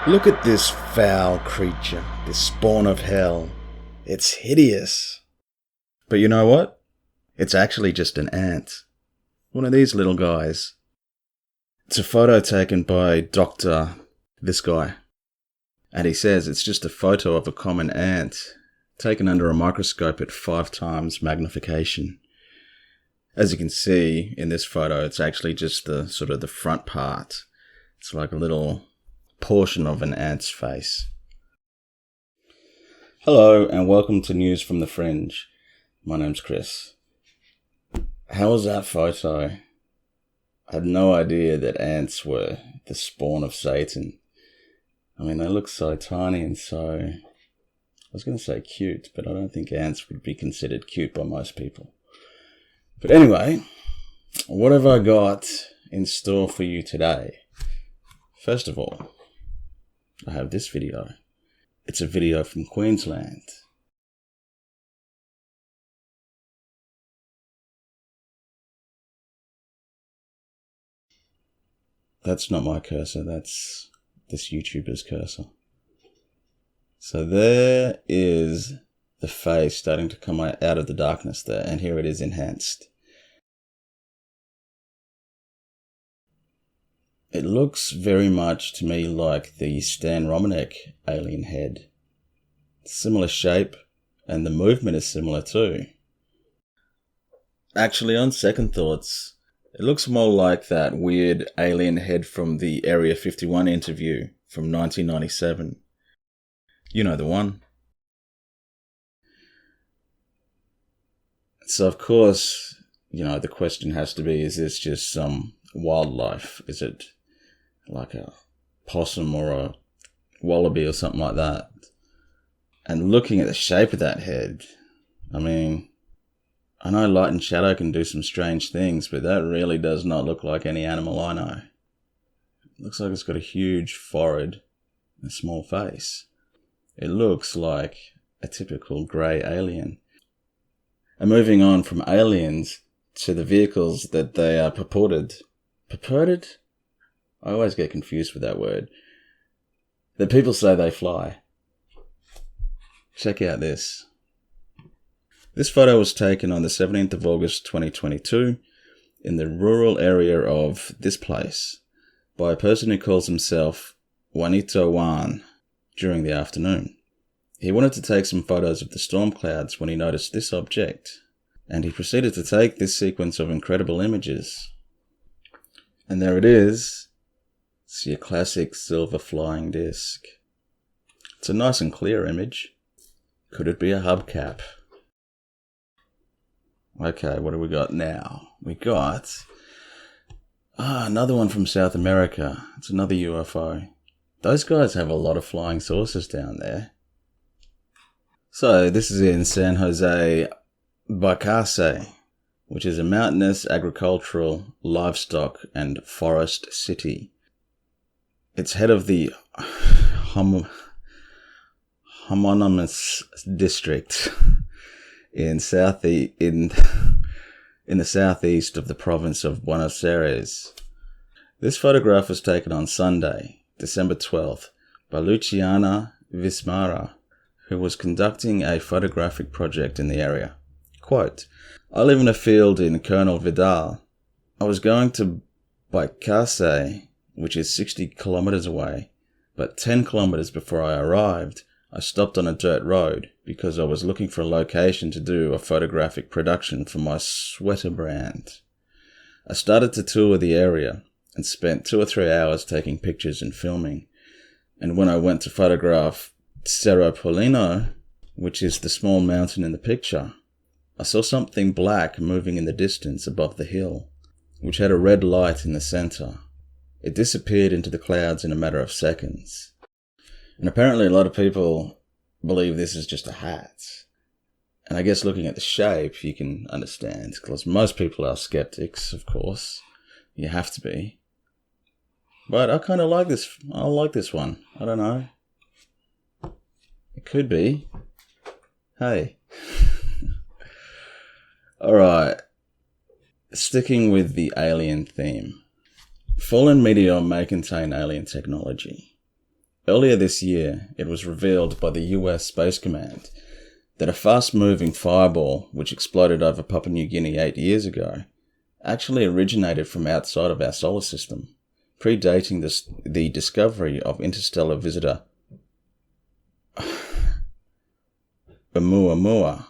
Look at this foul creature, this spawn of hell. It's hideous. But you know what? It's actually just an ant. One of these little guys. It's a photo taken by this guy. And he says it's just a photo of a common ant, taken under a microscope at 5 times magnification. As you can see in this photo, it's actually just the front part. It's like a little portion of an ant's face. Hello and welcome to News from the Fringe. My name's Chris. How was that photo? I had no idea that ants were the spawn of Satan. I mean, they look so tiny and so... I was going to say cute, but I don't think ants would be considered cute by most people. But anyway, what have I got in store for you today? First of all, I have this video. It's a video from Queensland. That's not my cursor, that's this YouTuber's cursor. So there is the face starting to come out of the darkness there, and here it is enhanced. It looks very much to me like the Stan Romanek alien head. Similar shape, and the movement is similar too. Actually, on second thoughts, it looks more like that weird alien head from the Area 51 interview from 1997. You know the one. So of course, the question has to be, is this just some wildlife? Is it like a possum or a wallaby or something like that? And looking at the shape of that head, I mean, I know light and shadow can do some strange things, but that really does not look like any animal I know. It looks like it's got a huge forehead and a small face. It looks like a typical grey alien. And moving on from aliens to the vehicles that they are purported? I always get confused with that word. That people say they fly. Check out this. This photo was taken on the 17th of August 2022 in the rural area of this place by a person who calls himself Juanito Juan during the afternoon. He wanted to take some photos of the storm clouds when he noticed this object, and he proceeded to take this sequence of incredible images. And there it is. It's your classic silver flying disc. It's a nice and clear image. Could it be a hubcap? Okay, what do we got now? We got another one from South America. It's another UFO. Those guys have a lot of flying saucers down there. So this is in San Jose, Bacase, which is a mountainous, agricultural, livestock and forest city. It's head of the homonymous district in the southeast of the province of Buenos Aires. This photograph was taken on Sunday, December 12th, by Luciana Vismara, who was conducting a photographic project in the area. Quote, "I live in a field in Colonel Vidal. I was going to Bacase, which is 60 kilometers away, but 10 kilometers before I arrived, I stopped on a dirt road because I was looking for a location to do a photographic production for my sweater brand. I started to tour the area and spent 2 or 3 hours taking pictures and filming. And when I went to photograph Cerro Polino, which is the small mountain in the picture, I saw something black moving in the distance above the hill, which had a red light in the center. It disappeared into the clouds in a matter of seconds." And apparently a lot of people believe this is just a hat. And I guess looking at the shape, you can understand, because most people are skeptics, of course. You have to be. But I kind of like this. I like this one. I don't know. It could be. Hey. Alright. Sticking with the alien theme. Fallen Meteor may contain alien technology. Earlier this year, it was revealed by the US Space Command that a fast-moving fireball, which exploded over Papua New Guinea 8 years ago, actually originated from outside of our solar system, predating the discovery of interstellar visitor Oumuamua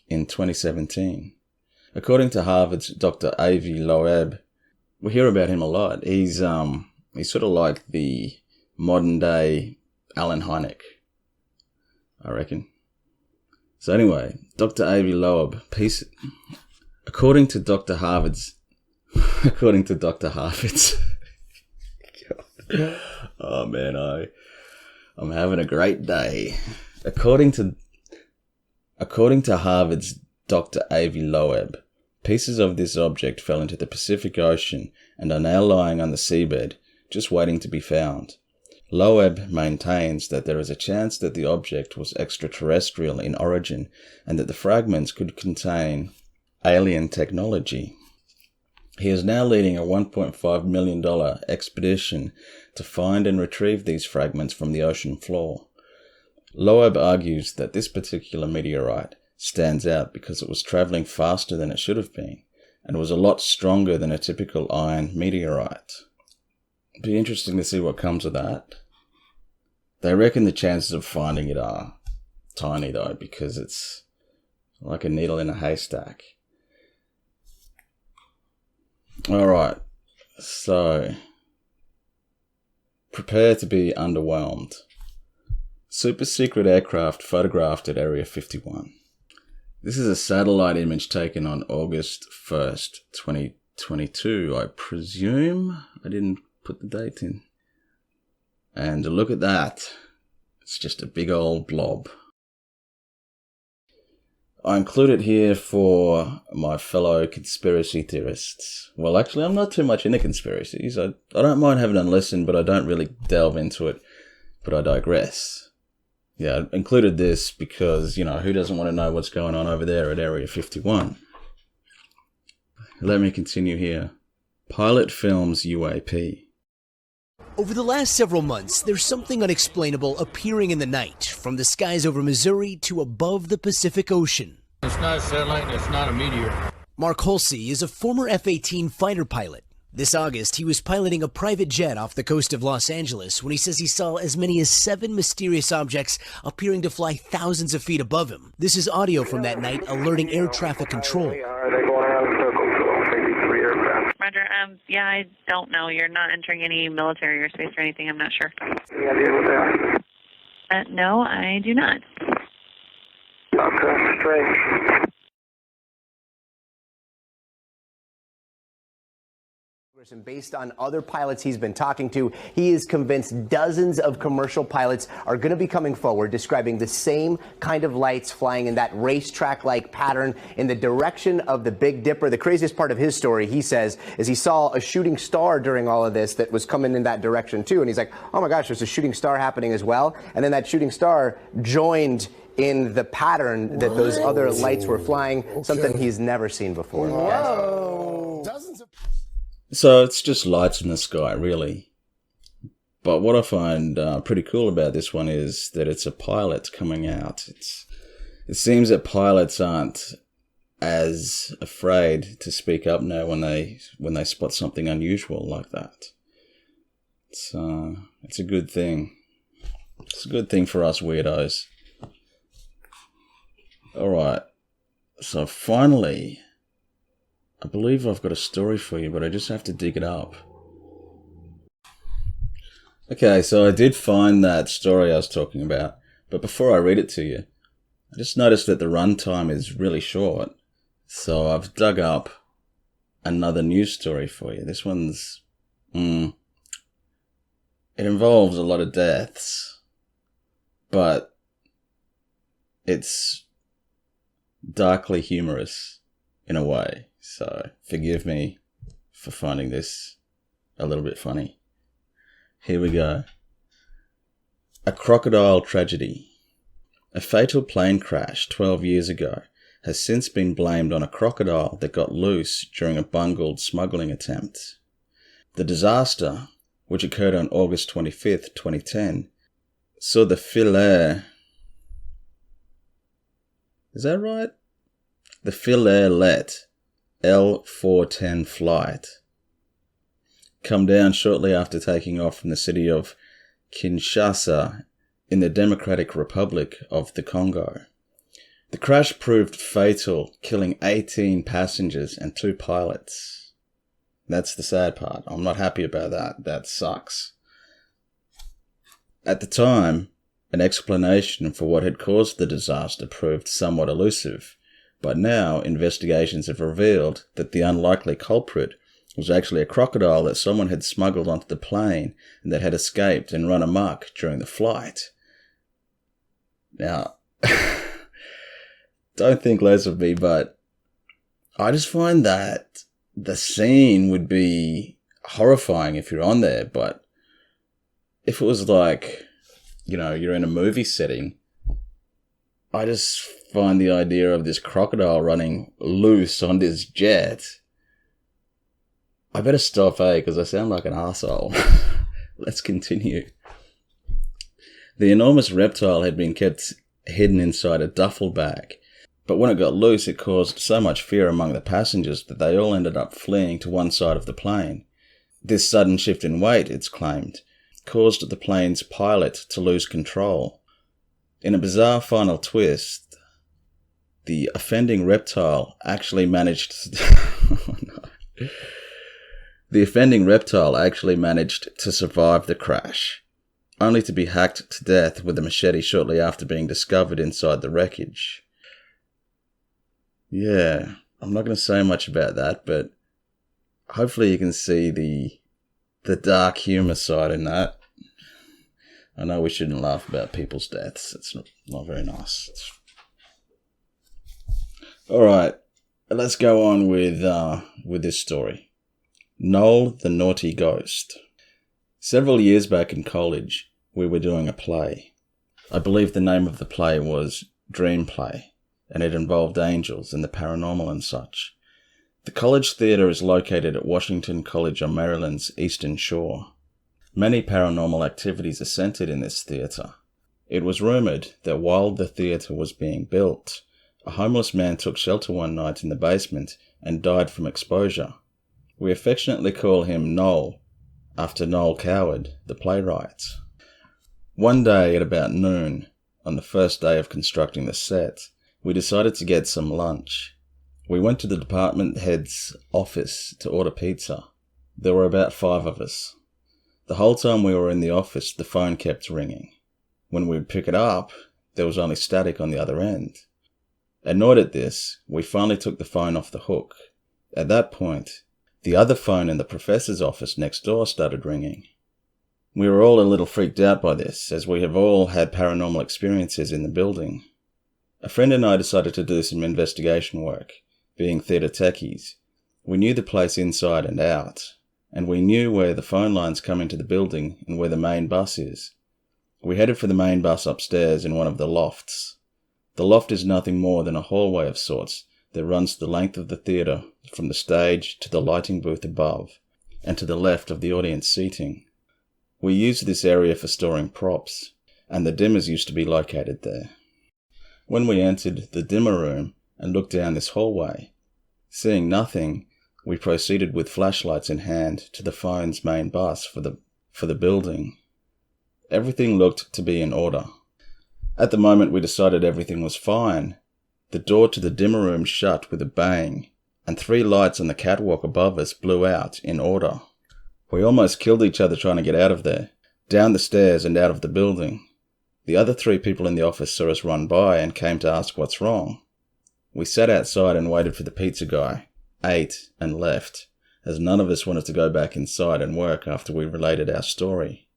in 2017. According to Harvard's Dr. Avi Loeb, we hear about him a lot. He's sort of like the modern-day Alan Hynek, I reckon. So anyway, Dr. Avi Loeb, according to Dr. Harvard's, oh man, I'm having a great day. According to Harvard's Dr. Avi Loeb, pieces of this object fell into the Pacific Ocean and are now lying on the seabed, just waiting to be found. Loeb maintains that there is a chance that the object was extraterrestrial in origin and that the fragments could contain alien technology. He is now leading a $1.5 million expedition to find and retrieve these fragments from the ocean floor. Loeb argues that this particular meteorite stands out because it was travelling faster than it should have been and was a lot stronger than a typical iron meteorite. It'd be interesting to see what comes of that. They reckon the chances of finding it are tiny though, because it's like a needle in a haystack. Alright, so prepare to be underwhelmed. Super secret aircraft photographed at Area 51. This is a satellite image taken on August 1st, 2022, I presume. I didn't put the date in. And look at that. It's just a big old blob. I include it here for my fellow conspiracy theorists. Well, actually, I'm not too much into conspiracies. I don't mind having a listen, but I don't really delve into it. But I digress. Yeah, I included this because, who doesn't want to know what's going on over there at Area 51? Let me continue here. Pilot Films UAP. Over the last several months, there's something unexplainable appearing in the night, from the skies over Missouri to above the Pacific Ocean. It's not a satellite, it's not a meteor. Mark Hulsey is a former F-18 fighter pilot. This August, he was piloting a private jet off the coast of Los Angeles when he says he saw as many as 7 mysterious objects appearing to fly thousands of feet above him. This is audio from that night alerting air traffic control. Roger. Yeah, I don't know. You're not entering any military airspace or anything. I'm not sure. Any idea what they are? No, I do not. Okay, strange. And based on other pilots he's been talking to, he is convinced dozens of commercial pilots are going to be coming forward describing the same kind of lights flying in that racetrack-like pattern in the direction of the Big Dipper. The craziest part of his story, he says, is he saw a shooting star during all of this that was coming in that direction too. And he's like, oh my gosh, there's a shooting star happening as well. And then that shooting star joined in the pattern that those other lights were flying, something he's never seen before. Whoa. Dozens of... So it's just lights in the sky, really. But what I find pretty cool about this one is that it's a pilot coming out. It seems that pilots aren't as afraid to speak up now when they spot something unusual like that. It's a good thing. It's a good thing for us weirdos. All right. So finally, I believe I've got a story for you, but I just have to dig it up. Okay, so I did find that story I was talking about, but before I read it to you, I just noticed that the runtime is really short, so I've dug up another news story for you. This one's... it involves a lot of deaths, but it's darkly humorous in a way. So, forgive me for finding this a little bit funny. Here we go. A crocodile tragedy. A fatal plane crash 12 years ago has since been blamed on a crocodile that got loose during a bungled smuggling attempt. The disaster, which occurred on August 25th, 2010, saw the Philae. Is that right? The Philae L410 flight come down shortly after taking off from the city of Kinshasa in the Democratic Republic of the Congo. The crash proved fatal, killing 18 passengers and 2 pilots. That's the sad part. I'm not happy about that. That sucks. At the time, an explanation for what had caused the disaster proved somewhat elusive, but now investigations have revealed that the unlikely culprit was actually a crocodile that someone had smuggled onto the plane and that had escaped and run amok during the flight. Now, don't think less of me, but I just find that the scene would be horrifying if you're on there, but if it was like, you know, you're in a movie setting, I just find the idea of this crocodile running loose on this jet. I better stop, because I sound like an arsehole. Let's continue. The enormous reptile had been kept hidden inside a duffel bag, but when it got loose, it caused so much fear among the passengers that they all ended up fleeing to one side of the plane. This sudden shift in weight, it's claimed, caused the plane's pilot to lose control. In a bizarre final twist, the offending reptile actually managed to survive the crash, only to be hacked to death with a machete shortly after being discovered inside the wreckage. Yeah, I'm not going to say much about that, but hopefully you can see the dark humour side in that. I know we shouldn't laugh about people's deaths. It's not very nice. Alright, let's go on with this story. Noel the Naughty Ghost. Several years back in college, we were doing a play. I believe the name of the play was Dream Play, and it involved angels and the paranormal and such. The college theatre is located at Washington College on Maryland's Eastern Shore. Many paranormal activities are centered in this theatre. It was rumoured that while the theatre was being built, a homeless man took shelter one night in the basement and died from exposure. We affectionately call him Noel, after Noel Coward, the playwright. One day at about noon, on the first day of constructing the set, we decided to get some lunch. We went to the department head's office to order pizza. There were about 5 of us. The whole time we were in the office, the phone kept ringing. When we would pick it up, there was only static on the other end. Annoyed at this, we finally took the phone off the hook. At that point, the other phone in the professor's office next door started ringing. We were all a little freaked out by this, as we have all had paranormal experiences in the building. A friend and I decided to do some investigation work. Being theatre techies, we knew the place inside and out, and we knew where the phone lines come into the building and where the main bus is. We headed for the main bus upstairs in one of the lofts. The loft is nothing more than a hallway of sorts that runs the length of the theatre from the stage to the lighting booth above, and to the left of the audience seating. We used this area for storing props, and the dimmers used to be located there. When we entered the dimmer room and looked down this hallway, seeing nothing, we proceeded with flashlights in hand to the phone's main bus for the building. Everything looked to be in order. At the moment we decided everything was fine, the door to the dimmer room shut with a bang, and 3 lights on the catwalk above us blew out in order. We almost killed each other trying to get out of there, down the stairs and out of the building. The other 3 people in the office saw us run by and came to ask what's wrong. We sat outside and waited for the pizza guy, ate and left, as none of us wanted to go back inside and work after we related our story.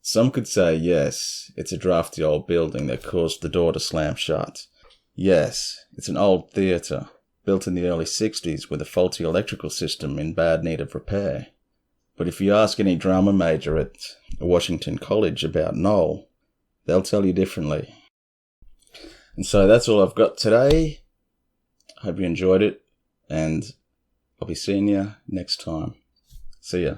Some could say, yes, it's a drafty old building that caused the door to slam shut. Yes, it's an old theatre, built in the early 60s with a faulty electrical system in bad need of repair. But if you ask any drama major at Washington College about Noel, they'll tell you differently. And so that's all I've got today. Hope you enjoyed it, and I'll be seeing you next time. See ya.